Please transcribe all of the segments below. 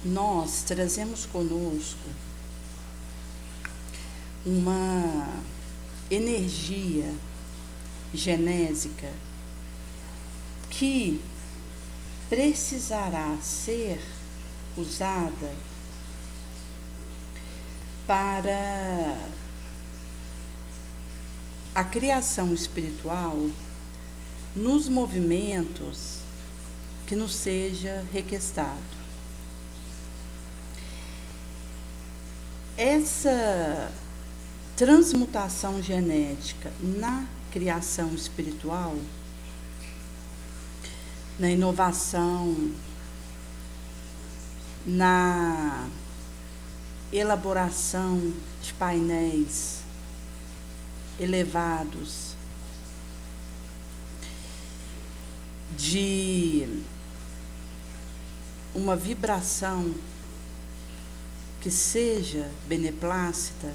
nós trazemos conosco uma energia genésica que precisará ser usada para a criação espiritual nos movimentos que nos seja requestado. Essa transmutação genética na criação espiritual, na inovação, na elaboração de painéis elevados, de uma vibração que seja beneplácita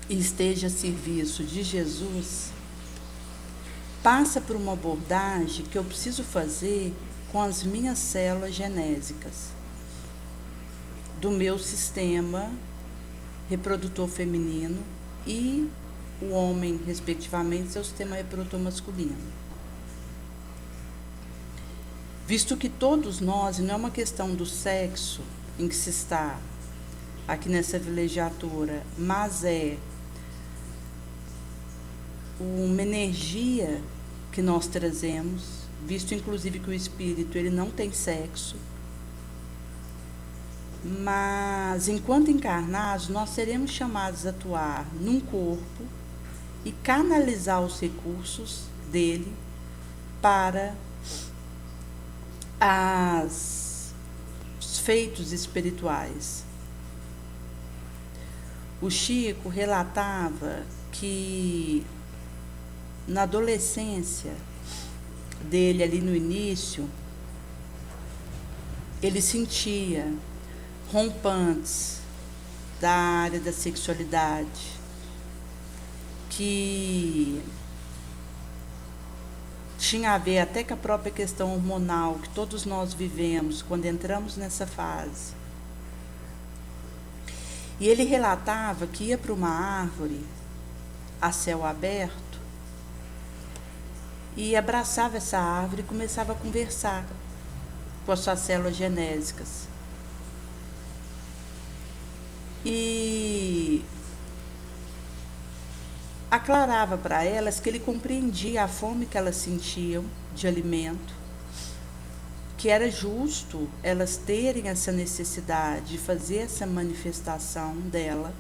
e esteja a serviço de Jesus, passa por uma abordagem que eu preciso fazer com as minhas células genésicas, do meu sistema reprodutor feminino e o homem, respectivamente, seu sistema reprodutor masculino. Visto que todos nós, e não é uma questão do sexo em que se está aqui nessa vilegiatura, mas é uma energia que nós trazemos, visto inclusive que o espírito ele não tem sexo, mas enquanto encarnados nós seremos chamados a atuar num corpo e canalizar os recursos dele para os feitos espirituais. O Chico relatava que na adolescência dele, ali no início, ele sentia rompantes da área da sexualidade, que tinha a ver até com a própria questão hormonal que todos nós vivemos quando entramos nessa fase. E ele relatava que ia para uma árvore a céu aberto e abraçava essa árvore e começava a conversar com as suas células genésicas. E aclarava para elas que ele compreendia a fome que elas sentiam de alimento, que era justo elas terem essa necessidade de fazer essa manifestação dela,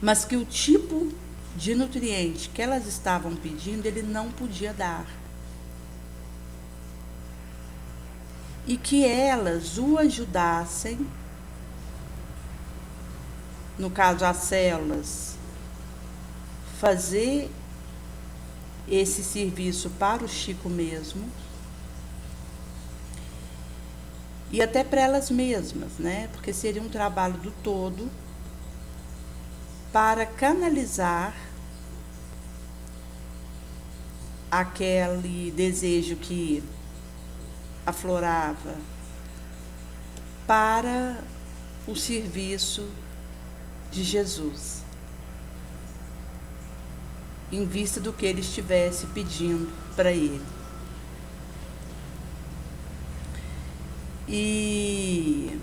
mas que o tipo de nutriente que elas estavam pedindo, ele não podia dar. E que elas o ajudassem, no caso as células, fazer esse serviço para o Chico mesmo, e até para elas mesmas, né? Porque seria um trabalho do todo para canalizar aquele desejo que aflorava para o serviço de Jesus, em vista do que ele estivesse pedindo para ele. E,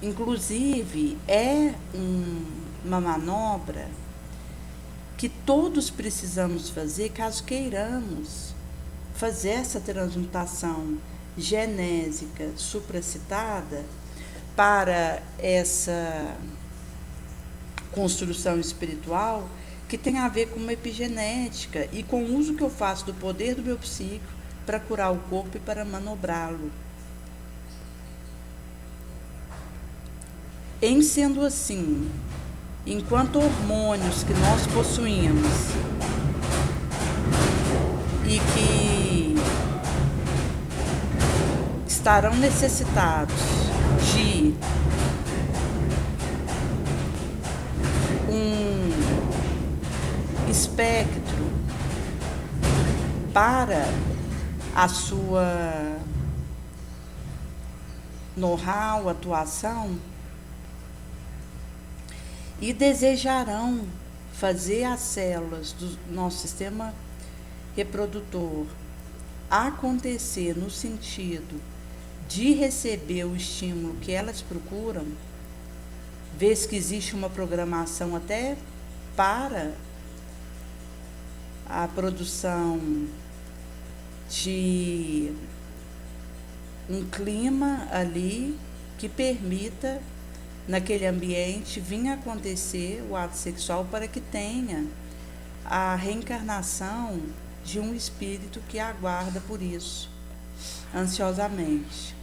inclusive, é uma manobra que todos precisamos fazer caso queiramos fazer essa transmutação genésica supracitada para essa construção espiritual que tem a ver com uma epigenética e com o uso que eu faço do poder do meu psíquico para curar o corpo e para manobrá-lo. Em sendo assim, enquanto hormônios que nós possuímos e que estarão necessitados de um espectro para a sua know-how, atuação, e desejarão fazer as células do nosso sistema reprodutor acontecer no sentido de receber o estímulo que elas procuram, vez que existe uma programação até para a produção de um clima ali que permita naquele ambiente vir acontecer o ato sexual para que tenha a reencarnação de um espírito que aguarda por isso, ansiosamente.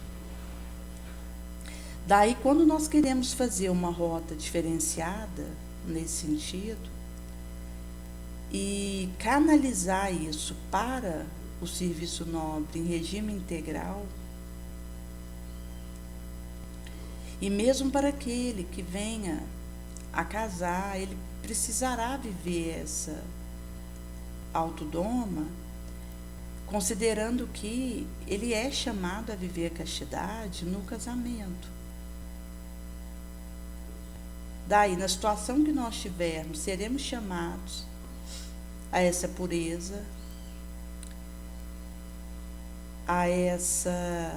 Daí, quando nós queremos fazer uma rota diferenciada nesse sentido e canalizar isso para o serviço nobre em regime integral, e mesmo para aquele que venha a casar, ele precisará viver essa autodoma, considerando que ele é chamado a viver a castidade no casamento. Daí, na situação que nós tivermos, seremos chamados a essa pureza, a essa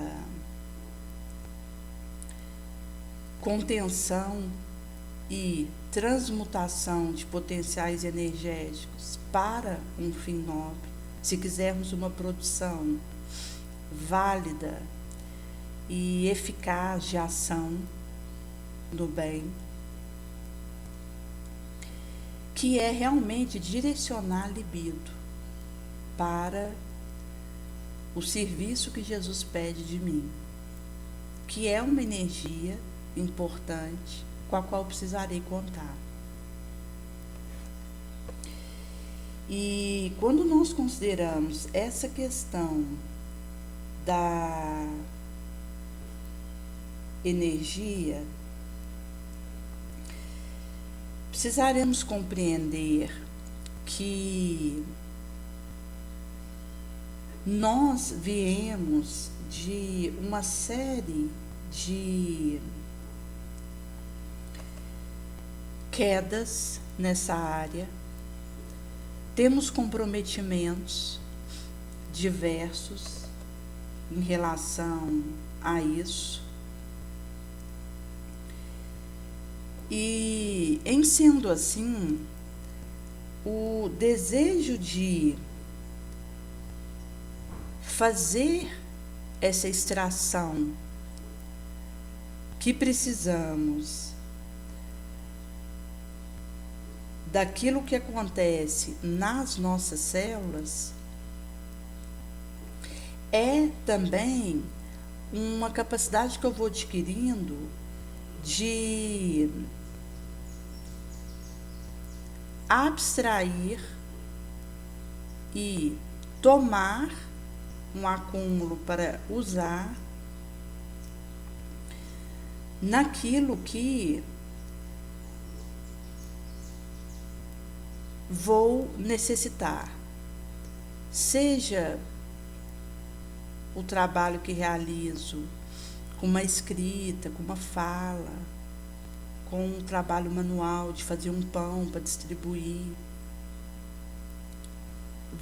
contenção e transmutação de potenciais energéticos para um fim nobre, se quisermos uma produção válida e eficaz de ação no bem, que é realmente direcionar a libido para o serviço que Jesus pede de mim, que é uma energia importante com a qual precisarei contar. E quando nós consideramos essa questão da energia, precisaremos compreender que nós viemos de uma série de quedas nessa área, temos comprometimentos diversos em relação a isso, e em sendo assim, o desejo de fazer essa extração que precisamos daquilo que acontece nas nossas células é também uma capacidade que eu vou adquirindo de abstrair e tomar um acúmulo para usar naquilo que vou necessitar, seja o trabalho que realizo com uma escrita, com uma fala, com um trabalho manual de fazer um pão para distribuir,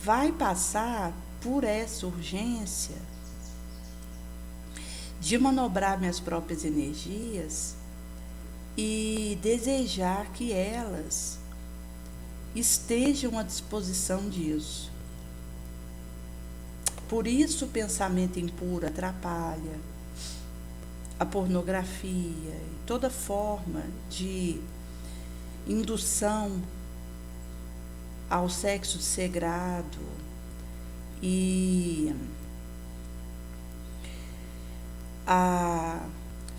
vai passar por essa urgência de manobrar minhas próprias energias e desejar que elas estejam à disposição disso. Por isso o pensamento impuro atrapalha, a pornografia e toda forma de indução ao sexo sagrado e a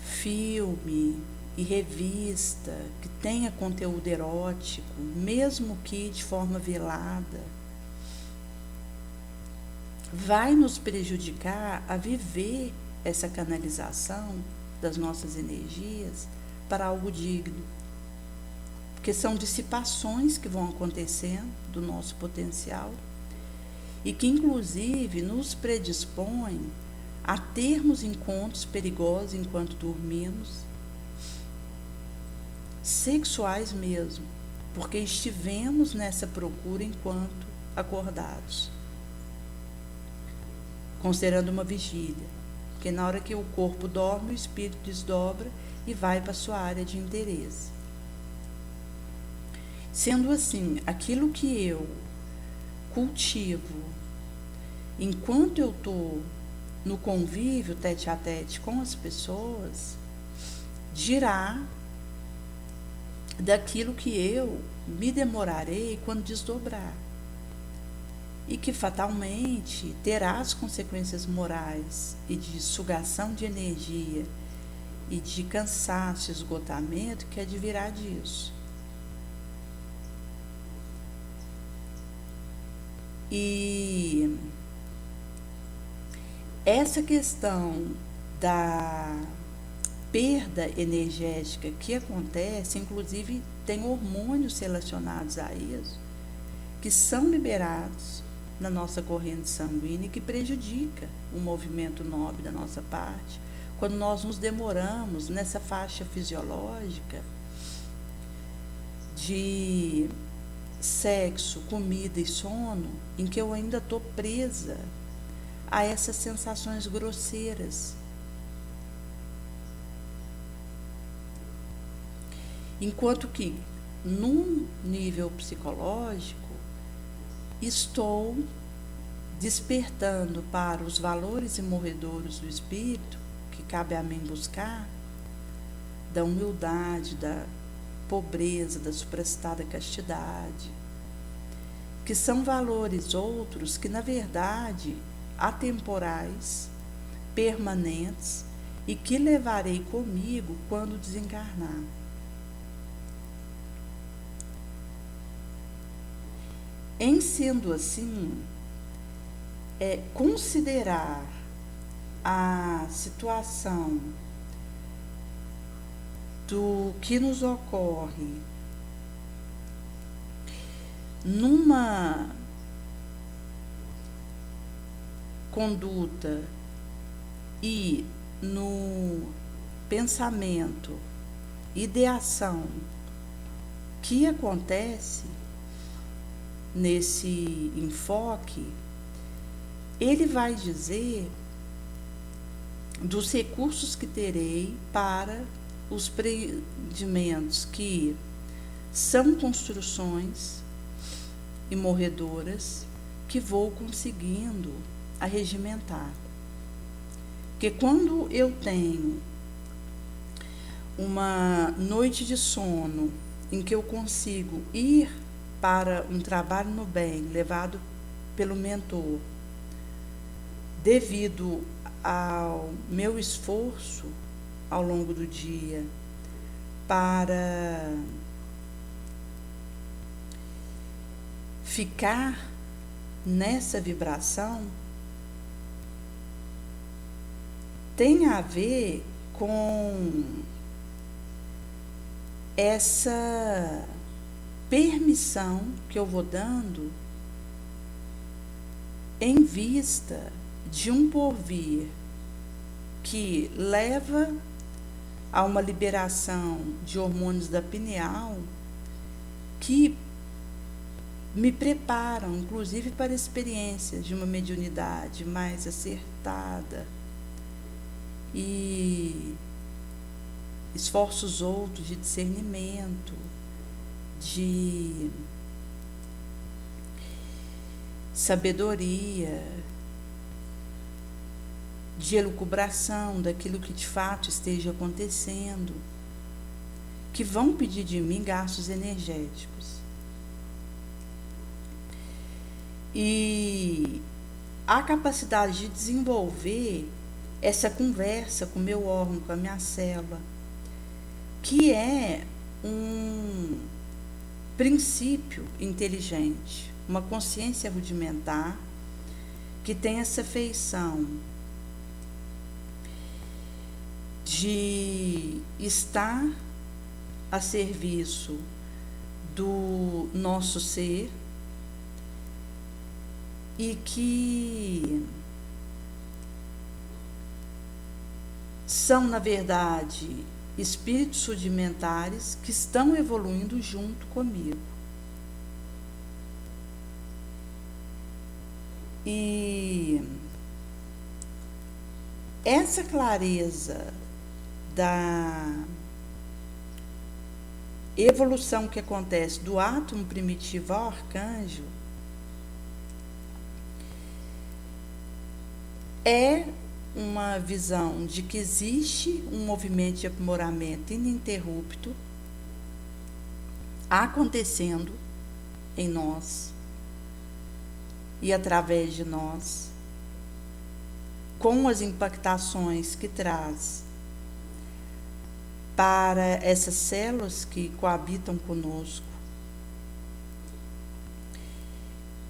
filme e revista que tenha conteúdo erótico, mesmo que de forma velada, vai nos prejudicar a viver essa canalização das nossas energias para algo digno, porque são dissipações que vão acontecendo do nosso potencial e que inclusive nos predispõem a termos encontros perigosos enquanto dormimos, sexuais mesmo, porque estivemos nessa procura enquanto acordados, considerando uma vigília, porque na hora que o corpo dorme, o espírito desdobra e vai para a sua área de interesse. Sendo assim, aquilo que eu cultivo enquanto eu estou no convívio tete a tete com as pessoas, dirá daquilo que eu me demorarei quando desdobrar, e que fatalmente terá as consequências morais e de sugação de energia e de cansaço e esgotamento que advirá disso. E essa questão da perda energética que acontece, inclusive tem hormônios relacionados a isso, que são liberados na nossa corrente sanguínea e que prejudica o movimento nobre da nossa parte, quando nós nos demoramos nessa faixa fisiológica de sexo, comida e sono, em que eu ainda estou presa a essas sensações grosseiras. Enquanto que, num nível psicológico, estou despertando para os valores imorredouros do espírito, que cabe a mim buscar, da humildade, da pobreza, da suprastada castidade, que são valores outros que, na verdade, atemporais, permanentes e que levarei comigo quando desencarnar. Em sendo assim, considerar a situação do que nos ocorre numa conduta e no pensamento, ideação que acontece nesse enfoque, ele vai dizer dos recursos que terei para os empreendimentos que são construções imorredoras que vou conseguindo arregimentar. Porque quando eu tenho uma noite de sono em que eu consigo ir para um trabalho no bem, levado pelo mentor, devido ao meu esforço ao longo do dia para ficar nessa vibração, tem a ver com essa permissão que eu vou dando em vista de um porvir que leva a uma liberação de hormônios da pineal que me preparam, inclusive, para experiências de uma mediunidade mais acertada e esforços outros de discernimento, de sabedoria, de elucubração daquilo que de fato esteja acontecendo, que vão pedir de mim gastos energéticos. E a capacidade de desenvolver essa conversa com o meu órgão, com a minha célula, que é um princípio inteligente, uma consciência rudimentar que tem essa feição de estar a serviço do nosso ser e que são, na verdade, espíritos rudimentares que estão evoluindo junto comigo. E essa clareza da evolução que acontece do átomo primitivo ao arcanjo é uma visão de que existe um movimento de aprimoramento ininterrupto acontecendo em nós e através de nós, com as impactações que traz para essas células que coabitam conosco.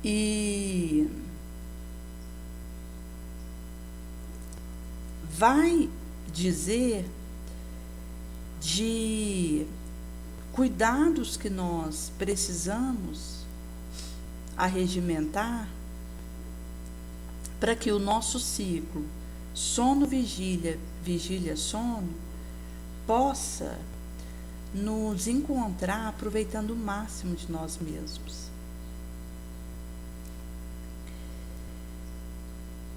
E vai dizer de cuidados que nós precisamos arregimentar para que o nosso ciclo sono-vigília, vigília-sono, possa nos encontrar aproveitando o máximo de nós mesmos.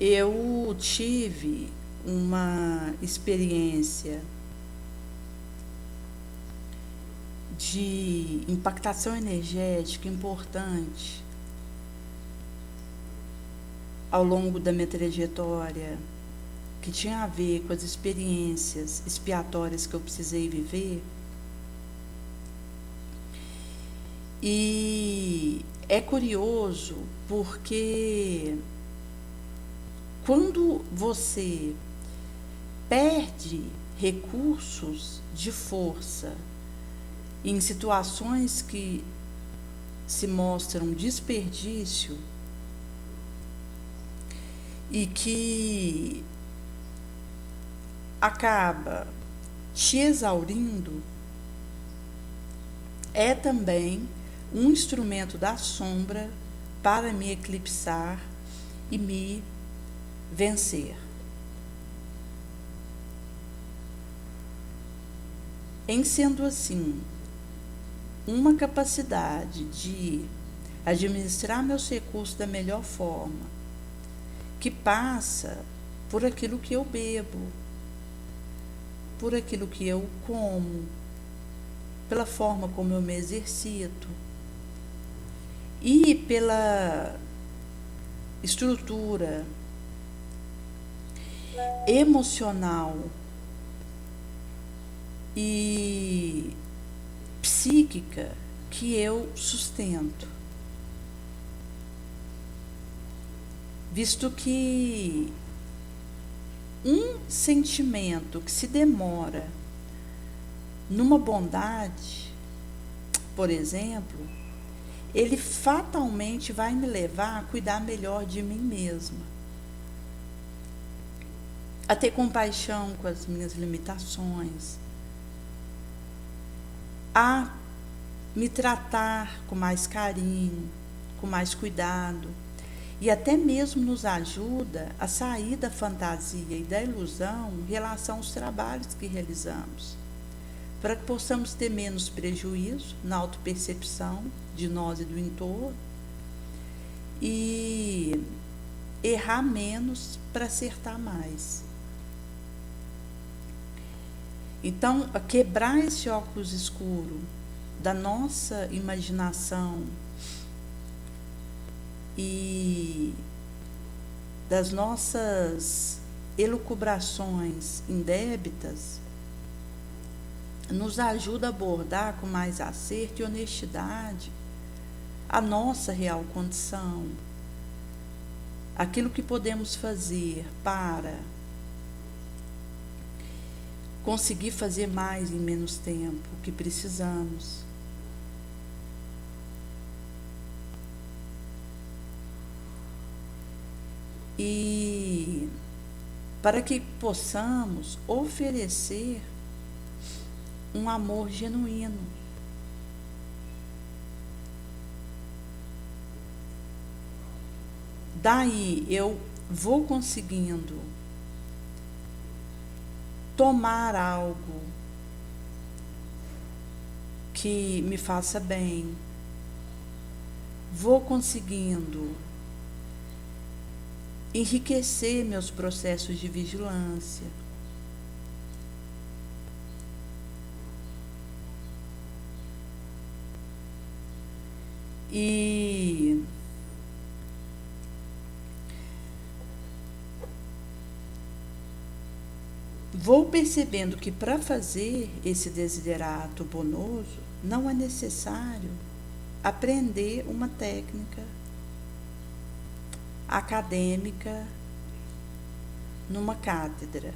Eu tive uma experiência de impactação energética importante ao longo da minha trajetória, que tinha a ver com as experiências expiatórias que eu precisei viver. E é curioso porque quando você perde recursos de força em situações que se mostram desperdício e que acaba te exaurindo, é também um instrumento da sombra para me eclipsar e me vencer. Em sendo assim, uma capacidade de administrar meus recursos da melhor forma, que passa por aquilo que eu bebo, por aquilo que eu como, pela forma como eu me exercito e pela estrutura emocional e psíquica que eu sustento. Visto que um sentimento que se demora numa bondade, por exemplo, ele fatalmente vai me levar a cuidar melhor de mim mesma, a ter compaixão com as minhas limitações, a me tratar com mais carinho, com mais cuidado, e até mesmo nos ajuda a sair da fantasia e da ilusão em relação aos trabalhos que realizamos, para que possamos ter menos prejuízo na autopercepção de nós e do entorno e errar menos para acertar mais. Então, a quebrar esse óculos escuro da nossa imaginação e das nossas elucubrações indébitas nos ajuda a abordar com mais acerto e honestidade a nossa real condição, aquilo que podemos fazer para conseguir fazer mais em menos tempo que precisamos. E para que possamos oferecer um amor genuíno. Daí eu vou conseguindo tomar algo que me faça bem, vou conseguindo enriquecer meus processos de vigilância. E vou percebendo que para fazer esse desiderato bonoso não é necessário aprender uma técnica acadêmica numa cátedra,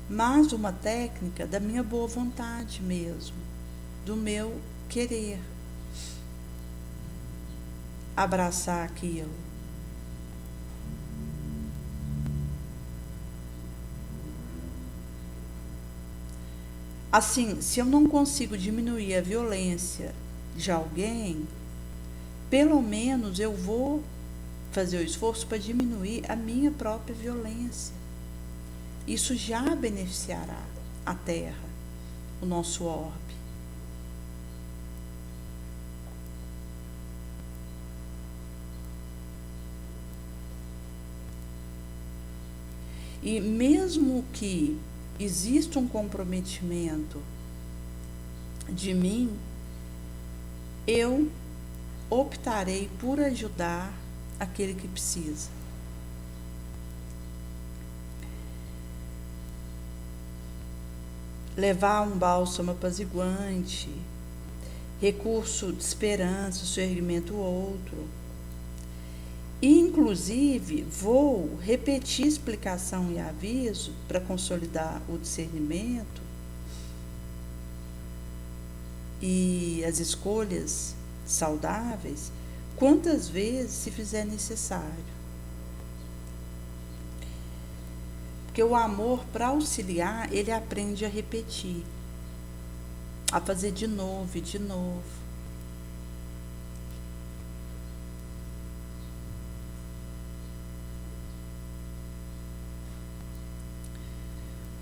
mas uma técnica da minha boa vontade mesmo, do meu querer abraçar aquilo. Assim, se eu não consigo diminuir a violência de alguém, pelo menos eu vou fazer o esforço para diminuir a minha própria violência. Isso já beneficiará a Terra, o nosso orbe. E mesmo que exista um comprometimento de mim, eu optarei por ajudar aquele que precisa. Levar um bálsamo apaziguante, recurso de esperança, surgimento outro. E, inclusive, vou repetir explicação e aviso para consolidar o discernimento e as escolhas saudáveis, quantas vezes se fizer necessário. Porque o amor, para auxiliar, ele aprende a repetir, a fazer de novo e de novo.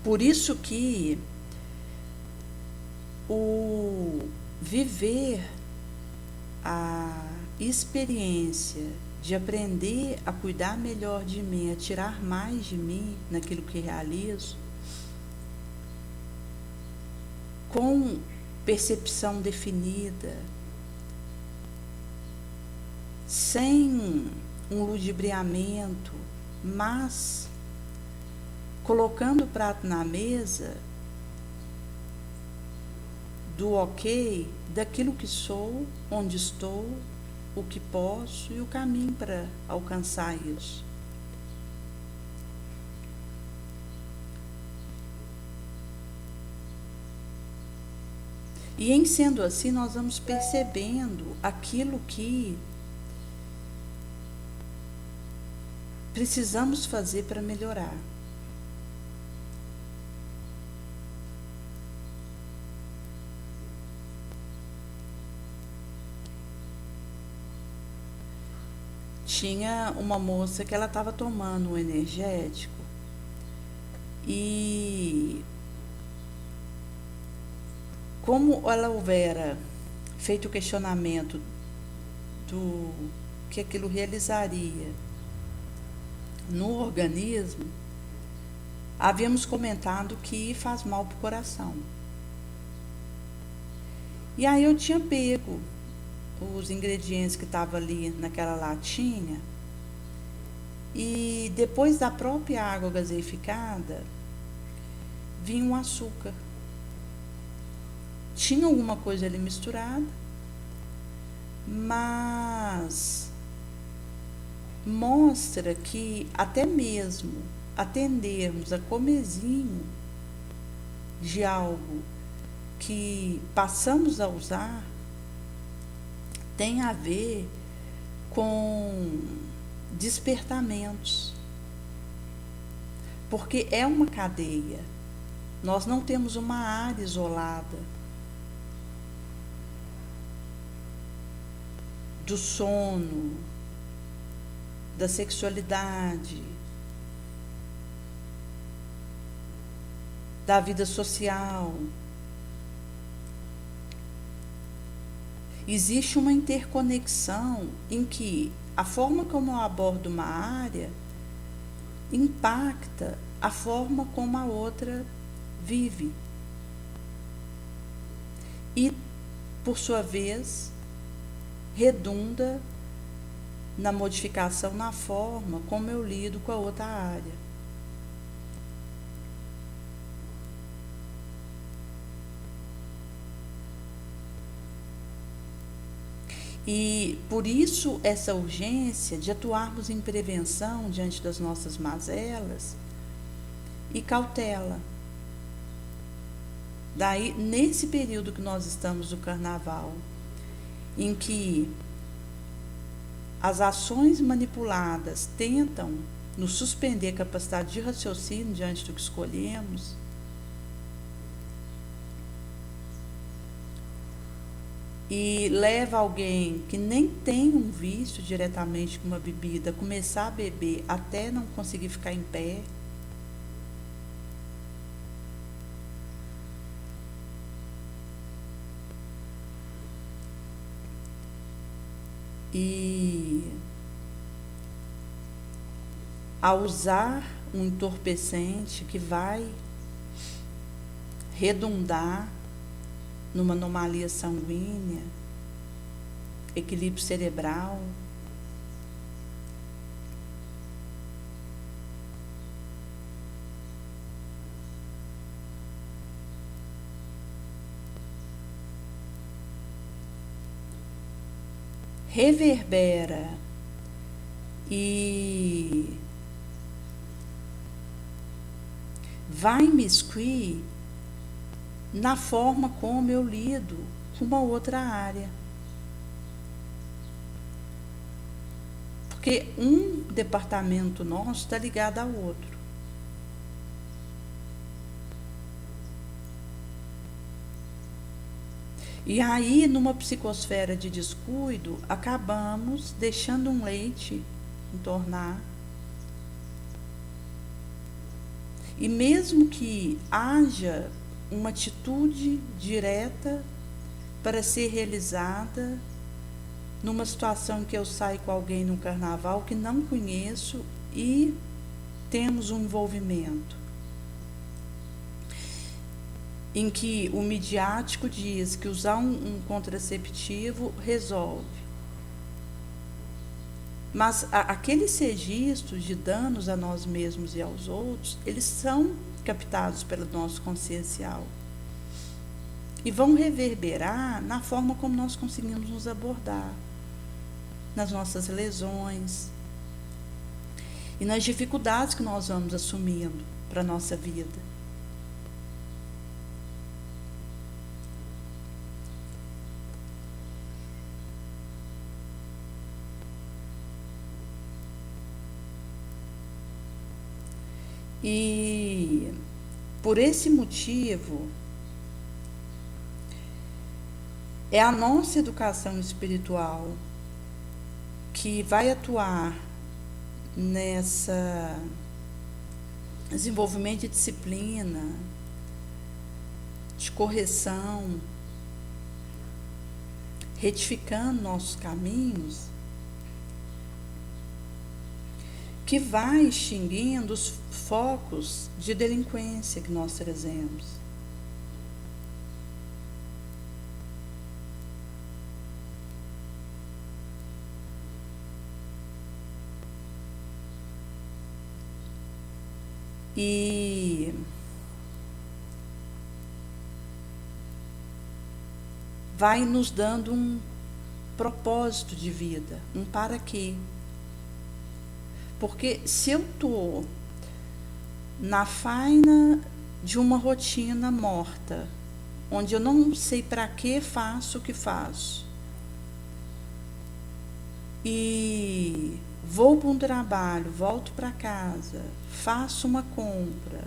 Por isso que o viver a experiência de aprender a cuidar melhor de mim, a tirar mais de mim naquilo que realizo, com percepção definida, sem um ludibriamento, mas colocando o prato na mesa do ok, daquilo que sou, onde estou, o que posso e o caminho para alcançar isso. E em sendo assim, nós vamos percebendo aquilo que precisamos fazer para melhorar. Tinha uma moça que ela estava tomando um energético e como ela houvera feito o questionamento do que aquilo realizaria no organismo, havíamos comentado que faz mal para o coração. E aí eu tinha pego os ingredientes que estavam ali naquela latinha e depois da própria água gaseificada vinha um açúcar. Tinha alguma coisa ali misturada, mas mostra que até mesmo atendermos a comezinho de algo que passamos a usar tem a ver com despertamentos, porque é uma cadeia. Nós não temos uma área isolada do sono, da sexualidade, da vida social. Existe uma interconexão em que a forma como eu abordo uma área impacta a forma como a outra vive. E, por sua vez, redunda na modificação na forma como eu lido com a outra área. E por isso essa urgência de atuarmos em prevenção diante das nossas mazelas e cautela. Daí, nesse período que nós estamos do carnaval, em que as ações manipuladas tentam nos suspender a capacidade de raciocínio diante do que escolhemos, e leva alguém que nem tem um vício diretamente com uma bebida a começar a beber até não conseguir ficar em pé. E a usar um entorpecente que vai redundar numa anomalia sanguínea, equilíbrio cerebral, reverbera e vai me imiscuir na forma como eu lido com uma outra área. Porque um departamento nosso está ligado ao outro. E aí, numa psicosfera de descuido, acabamos deixando um leite entornar. E mesmo que haja uma atitude direta para ser realizada numa situação em que eu saio com alguém no carnaval que não conheço e temos um envolvimento, em que o midiático diz que usar um contraceptivo resolve. Mas aqueles registros de danos a nós mesmos e aos outros, eles são captados pelo nosso consciencial e vão reverberar na forma como nós conseguimos nos abordar, nas nossas lesões e nas dificuldades que nós vamos assumindo para a nossa vida. E por esse motivo, é a nossa educação espiritual que vai atuar nessa desenvolvimento de disciplina, de correção, retificando nossos caminhos, que vai extinguindo os focos de delinquência que nós trazemos. E vai nos dando um propósito de vida, um para quê. Porque se eu estou na faina de uma rotina morta, onde eu não sei para que faço o que faço, e vou para um trabalho, volto para casa, faço uma compra,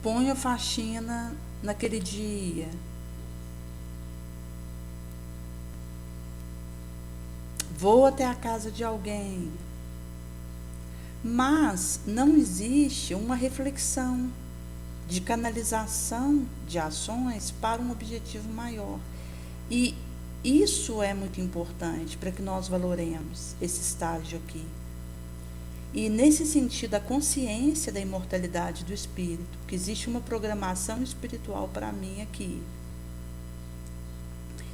ponho a faxina naquele dia, vou até a casa de alguém, Mas não existe uma reflexão de canalização de ações para um objetivo maior. E isso é muito importante para que nós valoremos esse estágio aqui. E nesse sentido, a consciência da imortalidade do espírito, que existe uma programação espiritual para mim aqui,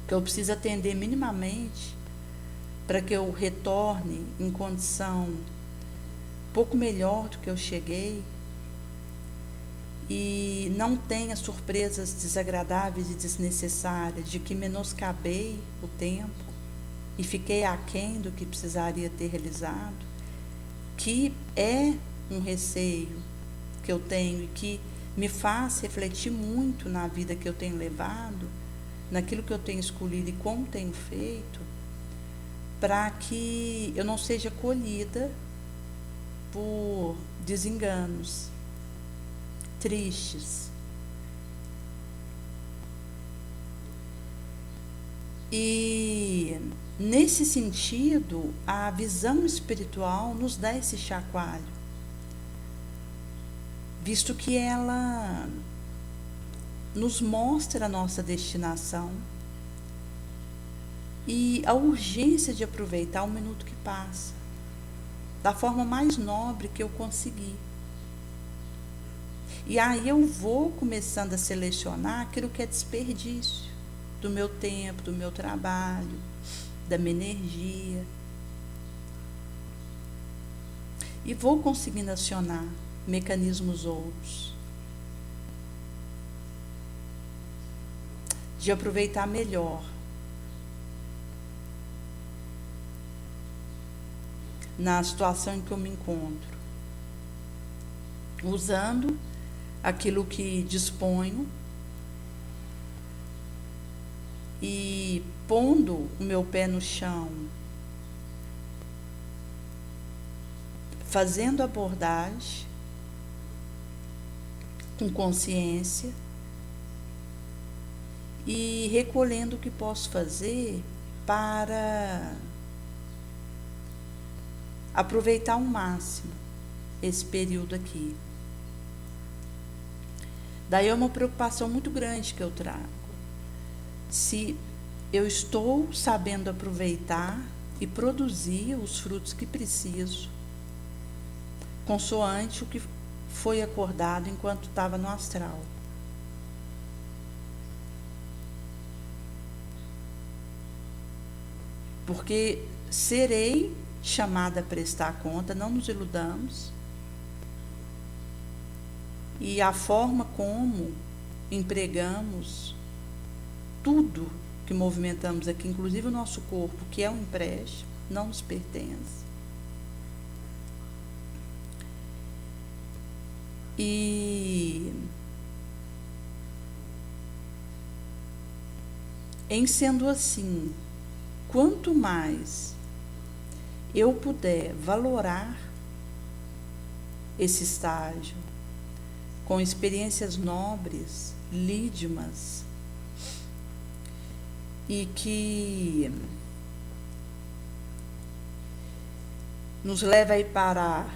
que eu preciso atender minimamente para que eu retorne em condição pouco melhor do que eu cheguei e não tenha surpresas desagradáveis e desnecessárias de que menoscabei o tempo e fiquei aquém do que precisaria ter realizado, que é um receio que eu tenho e que me faz refletir muito na vida que eu tenho levado, naquilo que eu tenho escolhido e como tenho feito, para que eu não seja colhida por desenganos tristes. E nesse sentido, a visão espiritual nos dá esse chacoalho, visto que ela nos mostra a nossa destinação e a urgência de aproveitar o minuto que passa, da forma mais nobre que eu conseguir. E aí eu vou começando a selecionar aquilo que é desperdício do meu tempo, do meu trabalho, da minha energia. E vou conseguindo acionar mecanismos outros de aproveitar melhor na situação em que eu me encontro, usando aquilo que disponho e pondo o meu pé no chão, fazendo abordagem com consciência e recolhendo o que posso fazer para aproveitar ao máximo esse período aqui. Daí é uma preocupação muito grande que eu trago. Se eu estou sabendo aproveitar e produzir os frutos que preciso, consoante o que foi acordado enquanto estava no astral. Porque serei chamada a prestar conta, não nos iludamos. E a forma como empregamos tudo que movimentamos aqui, inclusive o nosso corpo, que é um empréstimo, não nos pertence. E em sendo assim, quanto mais eu puder valorar esse estágio com experiências nobres, lídimas, e que nos leva a ir para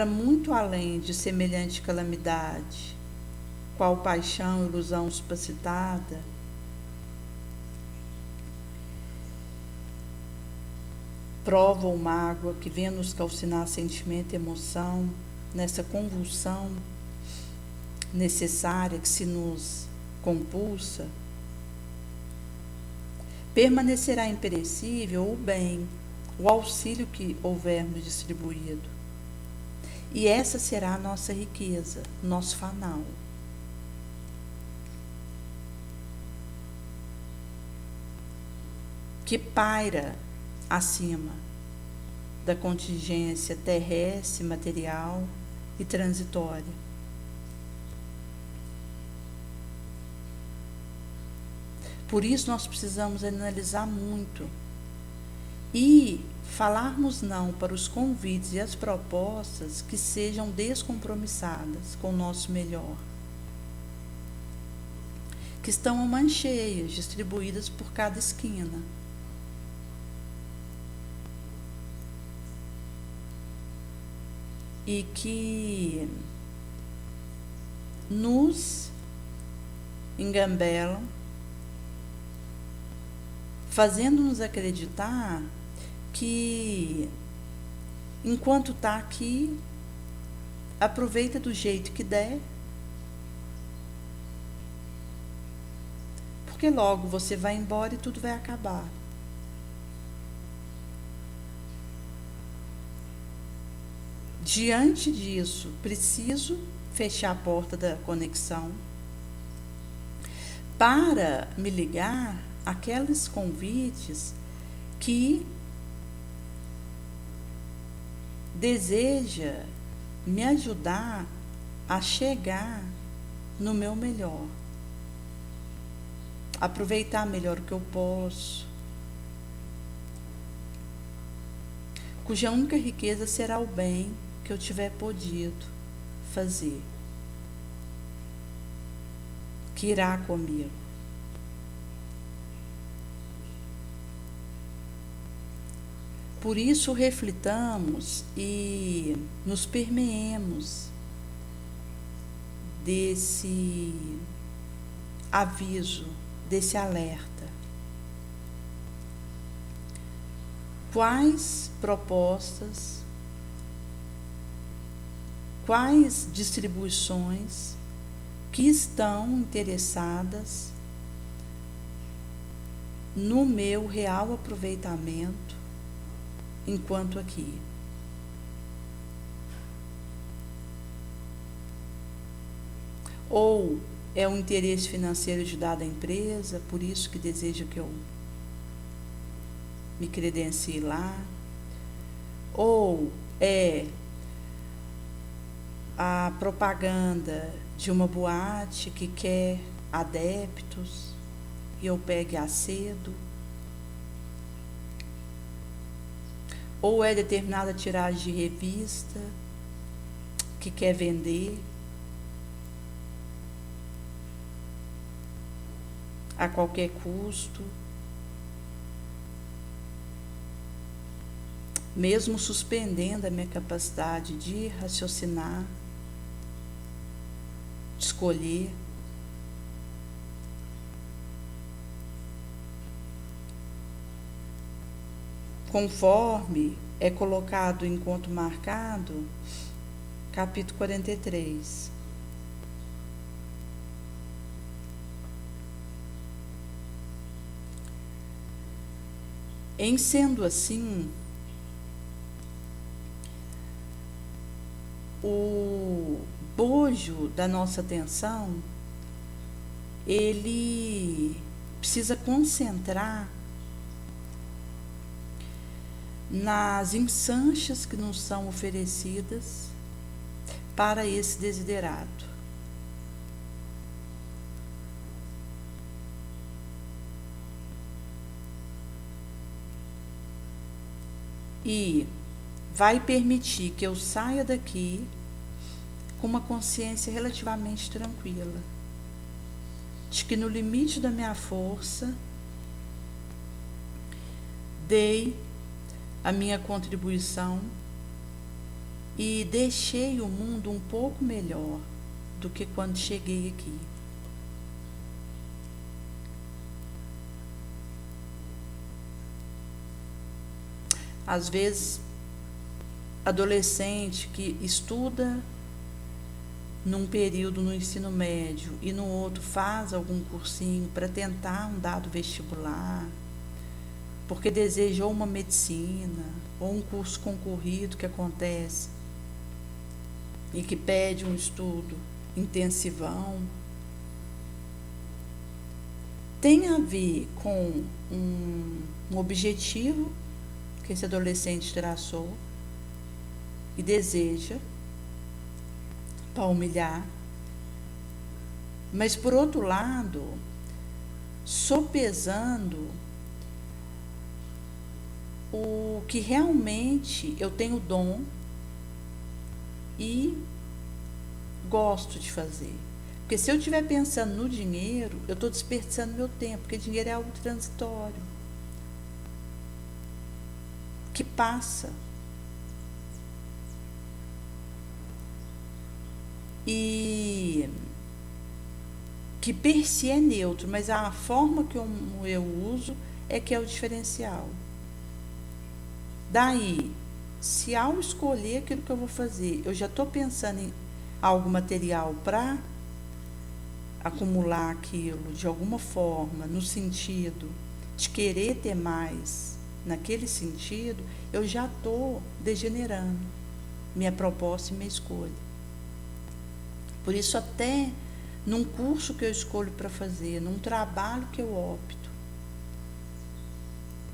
muito além de semelhante calamidade, qual paixão, ilusão supacitada, prova ou mágoa que vem nos calcinar sentimento e emoção, nessa convulsão necessária que se nos compulsa, permanecerá imperecível o bem, o auxílio que houvermos distribuído. E essa será a nossa riqueza, nosso fanal. Que paira acima da contingência terrestre, material e transitória. Por isso nós precisamos analisar muito e falarmos não para os convites e as propostas que sejam descompromissadas com o nosso melhor, que estão a mancheias distribuídas por cada esquina. e que nos engambelam, fazendo-nos acreditar que enquanto está aqui, aproveita do jeito que der, porque logo você vai embora e tudo vai acabar. Diante disso, preciso fechar a porta da conexão para me ligar àqueles convites que deseja me ajudar a chegar no meu melhor, aproveitar melhor o que eu posso, cuja única riqueza será o bem que eu tiver podido fazer, que irá comigo. Por isso, reflitamos e nos permeemos desse aviso, desse alerta. Quais propostas, quais distribuições que estão interessadas no meu real aproveitamento enquanto aqui? Ou é um interesse financeiro de dada empresa, por isso que deseja que eu me credencie lá? Ou é a propaganda de uma boate que quer adeptos e eu pegue a cedo? Ou é determinada tiragem de revista que quer vender a qualquer custo, mesmo suspendendo a minha capacidade de raciocinar, de escolher? Conforme é colocado em encontro marcado, capítulo 43. Em sendo assim, o bojo da nossa atenção, ele precisa concentrar nas ensanchas que nos são oferecidas para esse desiderato. E vai permitir que eu saia daqui com uma consciência relativamente tranquila, de que no limite da minha força dei a minha contribuição e deixei o mundo um pouco melhor do que quando cheguei aqui. Às vezes, adolescente que estuda num período no ensino médio e no outro faz algum cursinho para tentar um dado vestibular, porque deseja ou uma medicina ou um curso concorrido que acontece e que pede um estudo intensivão, tem a ver com um objetivo que esse adolescente traçou e deseja para humilhar, mas por outro lado, sopesando o que realmente eu tenho dom e gosto de fazer. Porque se eu estiver pensando no dinheiro, eu estou desperdiçando meu tempo, porque dinheiro é algo transitório, que passa. e que per si é neutro, mas a forma que eu uso é que é o diferencial. Daí, se ao escolher aquilo que eu vou fazer, eu já estou pensando em algo material para acumular aquilo de alguma forma, no sentido de querer ter mais, naquele sentido, eu já estou degenerando minha proposta e minha escolha. Por isso, até num curso que eu escolho para fazer, num trabalho que eu opto,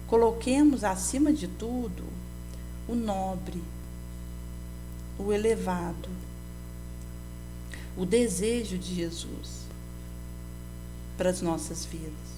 coloquemos acima de tudo o nobre, o elevado, o desejo de Jesus para as nossas vidas.